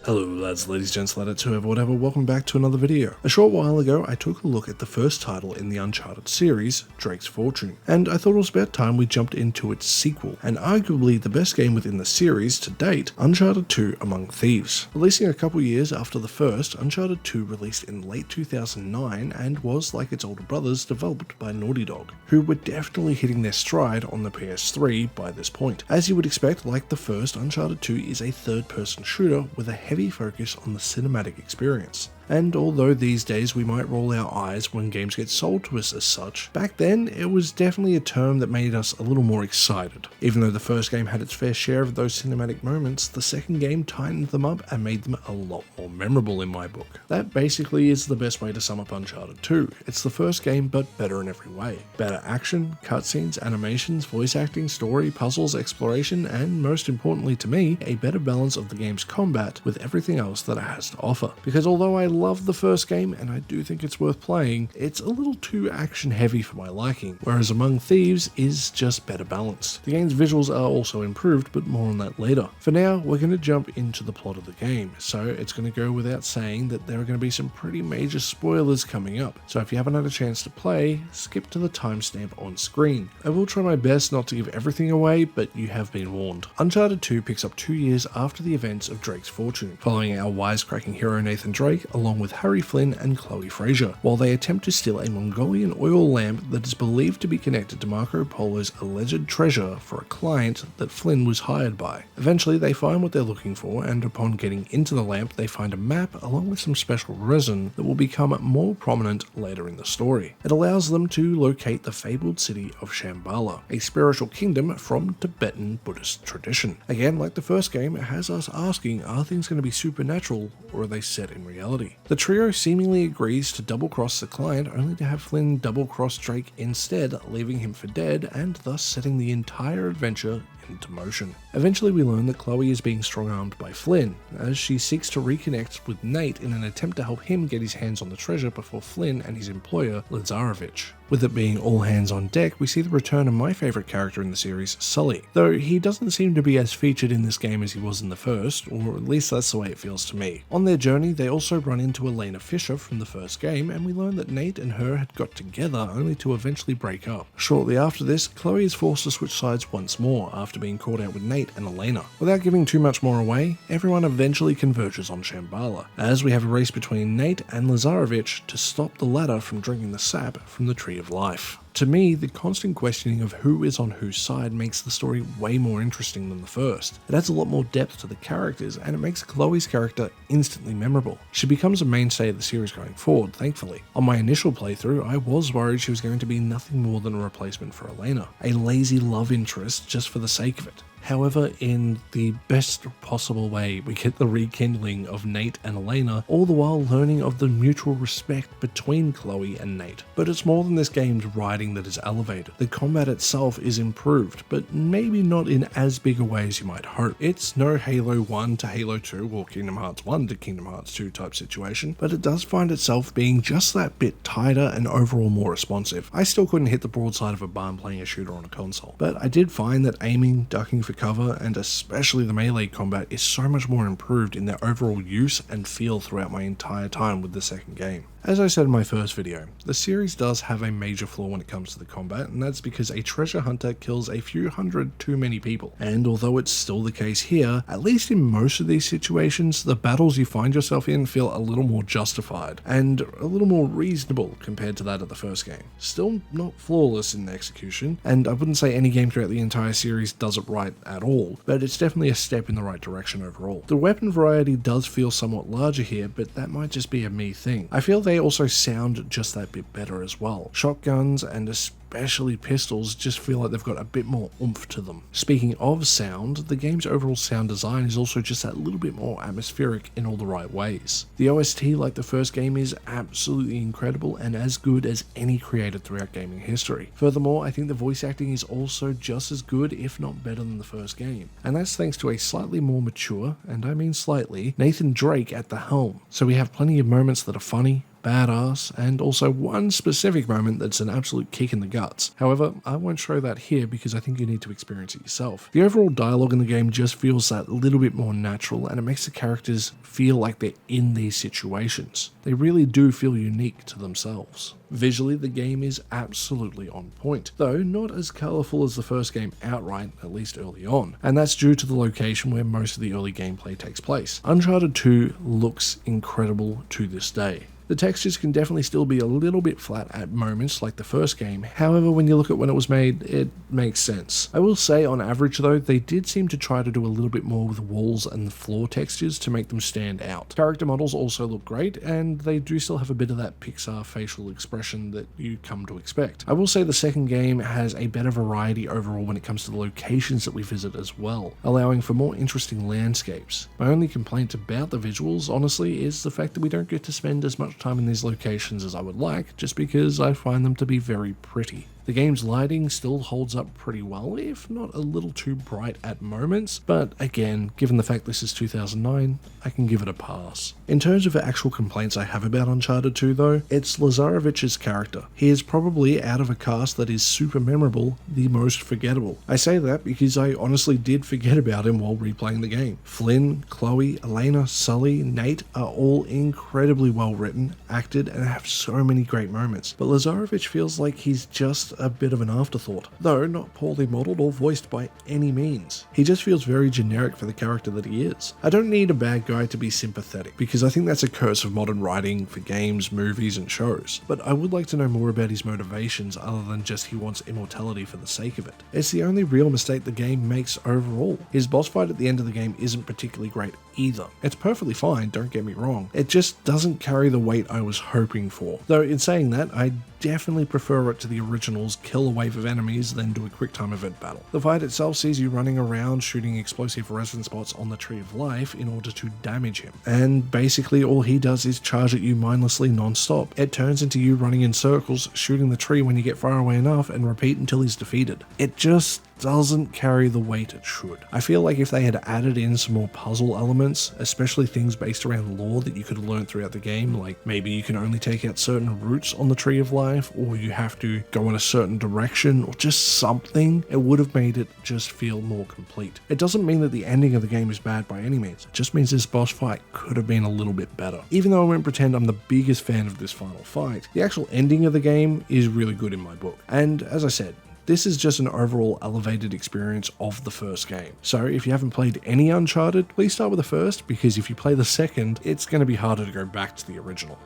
Hello lads, ladies, gents, ladetts, whoever, whatever, welcome back to another video. A short while ago, I took a look at the first title in the Uncharted series, Drake's Fortune, and I thought it was about time we jumped into its sequel, and arguably the best game within the series to date, Uncharted 2 Among Thieves. Releasing a couple years after the first, Uncharted 2 released in late 2009 and was, like its older brothers, developed by Naughty Dog, who were definitely hitting their stride on the PS3 by this point. As you would expect, like the first, Uncharted 2 is a third-person shooter with a heavy focus on the cinematic experience. And although these days we might roll our eyes when games get sold to us as such, back then it was definitely a term that made us a little more excited. Even though the first game had its fair share of those cinematic moments, the second game tightened them up and made them a lot more memorable in my book. That basically is the best way to sum up Uncharted 2. It's the first game, but better in every way. Better action, cutscenes, animations, voice acting, story, puzzles, exploration, and most importantly to me, a better balance of the game's combat with everything else that it has to offer. Because although I love the first game and I do think it's worth playing, it's a little too action heavy for my liking, whereas Among Thieves is just better balanced. The game's visuals are also improved, but more on that later. For now, we're going to jump into the plot of the game, so it's going to go without saying that there are going to be some pretty major spoilers coming up, so if you haven't had a chance to play, skip to the timestamp on screen. I will try my best not to give everything away, but you have been warned. Uncharted 2 picks up 2 years after the events of Drake's Fortune, following our wisecracking hero Nathan Drake along with Harry Flynn and Chloe Fraser, while they attempt to steal a Mongolian oil lamp that is believed to be connected to Marco Polo's alleged treasure for a client that Flynn was hired by. Eventually they find what they're looking for, and upon getting into the lamp they find a map along with some special resin that will become more prominent later in the story. It allows them to locate the fabled city of Shambhala, a spiritual kingdom from Tibetan Buddhist tradition. Again, like the first game, it has us asking, are things going to be supernatural or are they set in reality? The trio seemingly agrees to double-cross the client, only to have Flynn double-cross Drake instead, leaving him for dead and thus setting the entire adventure into motion. Eventually we learn that Chloe is being strong-armed by Flynn, as she seeks to reconnect with Nate in an attempt to help him get his hands on the treasure before Flynn and his employer, Lazarevich. With it being all hands on deck, we see the return of my favourite character in the series, Sully, though he doesn't seem to be as featured in this game as he was in the first, or at least that's the way it feels to me. On their journey, they also run into Elena Fisher from the first game, and we learn that Nate and her had got together only to eventually break up. Shortly after this, Chloe is forced to switch sides once more after being caught out with Nate and Elena. Without giving too much more away, everyone eventually converges on Shambhala, as we have a race between Nate and Lazarevich to stop the latter from drinking the sap from the Tree of Life. To me, the constant questioning of who is on whose side makes the story way more interesting than the first. It adds a lot more depth to the characters, and it makes Chloe's character instantly memorable. She becomes a mainstay of the series going forward, thankfully. On my initial playthrough, I was worried she was going to be nothing more than a replacement for Elena, a lazy love interest just for the sake of it. However, in the best possible way, we get the rekindling of Nate and Elena, all the while learning of the mutual respect between Chloe and Nate. But it's more than this game's writing that is elevated. The combat itself is improved, but maybe not in as big a way as you might hope. It's no Halo 1 to Halo 2 or Kingdom Hearts 1 to Kingdom Hearts 2 type situation, but it does find itself being just that bit tighter and overall more responsive. I still couldn't hit the broadside of a barn playing a shooter on a console, but I did find that aiming, ducking for cover, and especially the melee combat is so much more improved in their overall use and feel throughout my entire time with the second game. As I said in my first video, the series does have a major flaw when it comes to the combat, and that's because a treasure hunter kills a few hundred too many people. And although it's still the case here, at least in most of these situations, the battles you find yourself in feel a little more justified, and a little more reasonable compared to that of the first game. Still not flawless in execution, and I wouldn't say any game throughout the entire series does it right at all, but it's definitely a step in the right direction overall. The weapon variety does feel somewhat larger here, but that might just be a me thing. I feel they also sound just that bit better as well. Shotguns and especially pistols just feel like they've got a bit more oomph to them. Speaking of sound, the game's overall sound design is also just that little bit more atmospheric in all the right ways. The OST, like the first game, is absolutely incredible and as good as any created throughout gaming history. Furthermore, I think the voice acting is also just as good, if not better than the first game. And that's thanks to a slightly more mature, and I mean slightly, Nathan Drake at the helm. So we have plenty of moments that are funny, badass, and also one specific moment that's an absolute kick in the guts. However, I won't show that here because I think you need to experience it yourself. The overall dialogue in the game just feels that little bit more natural, and it makes the characters feel like they're in these situations. They really do feel unique to themselves. Visually, the game is absolutely on point, though not as colourful as the first game outright, at least early on, and that's due to the location where most of the early gameplay takes place. Uncharted 2 looks incredible to this day. The textures can definitely still be a little bit flat at moments like the first game, however when you look at when it was made, it makes sense. I will say on average though, they did seem to try to do a little bit more with the walls and the floor textures to make them stand out. Character models also look great, and they do still have a bit of that Pixar facial expression that you come to expect. I will say the second game has a better variety overall when it comes to the locations that we visit as well, allowing for more interesting landscapes. My only complaint about the visuals, honestly, is the fact that we don't get to spend as much time in these locations as I would like, just because I find them to be very pretty. The game's lighting still holds up pretty well, if not a little too bright at moments, but again, given the fact this is 2009, I can give it a pass. In terms of the actual complaints I have about Uncharted 2 though, it's Lazarevich's character. He is probably, out of a cast that is super memorable, the most forgettable. I say that because I honestly did forget about him while replaying the game. Flynn, Chloe, Elena, Sully, Nate are all incredibly well written, acted, and have so many great moments, but Lazarevich feels like he's just a bit of an afterthought, though not poorly modelled or voiced by any means. He just feels very generic for the character that he is. I don't need a bad guy to be sympathetic, because I think that's a curse of modern writing for games, movies, and shows, but I would like to know more about his motivations other than just he wants immortality for the sake of it. It's the only real mistake the game makes overall. His boss fight at the end of the game isn't particularly great either. It's perfectly fine, don't get me wrong. It just doesn't carry the weight I was hoping for. Though in saying that, I definitely prefer it to the original's kill a wave of enemies than do a quick time event battle. The fight itself sees you running around shooting explosive resin spots on the Tree of Life in order to damage him, and basically all he does is charge at you mindlessly non-stop. It turns into you running in circles, shooting the tree when you get far away enough, and repeat until he's defeated. It just doesn't carry the weight it should. I feel like if they had added in some more puzzle elements, especially things based around lore that you could learn throughout the game, like maybe you can only take out certain routes on the Tree of Life, or you have to go in a certain direction, or just something, it would have made it just feel more complete. It doesn't mean that the ending of the game is bad by any means, it just means this boss fight could have been a little bit better. Even though I won't pretend I'm the biggest fan of this final fight, the actual ending of the game is really good in my book. And as I said, this is just an overall elevated experience of the first game. So if you haven't played any Uncharted, please start with the first, because if you play the second, it's going to be harder to go back to the original.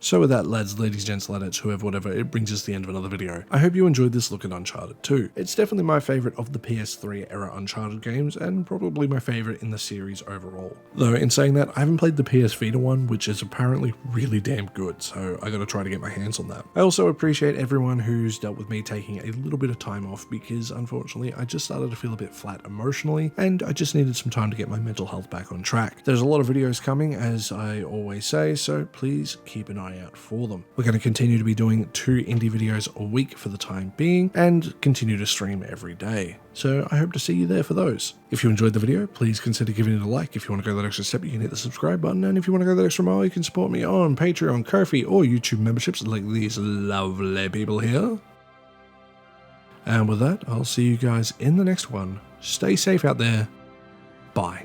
So with that, lads, ladies, gents, ladetts, whoever, whatever, it brings us to the end of another video. I hope you enjoyed this look at Uncharted 2. It's definitely my favourite of the PS3 era Uncharted games, and probably my favourite in the series overall. Though in saying that, I haven't played the PS Vita one, which is apparently really damn good, so I gotta try to get my hands on that. I also appreciate everyone who's dealt with me taking a little bit of time off, because unfortunately I just started to feel a bit flat emotionally, and I just needed some time to get my mental health back on track. There's a lot of videos coming, as I always say, so please keep an eye out for them. We're going to continue to be doing 2 indie videos a week for the time being, and continue to stream every day. So I hope to see you there for those. If you enjoyed the video, please consider giving it a like. If you want to go that extra step, you can hit the subscribe button, and if you want to go that extra mile, you can support me on Patreon, Ko-fi, or YouTube memberships like these lovely people here. And with that, I'll see you guys in the next one. Stay safe out there. Bye.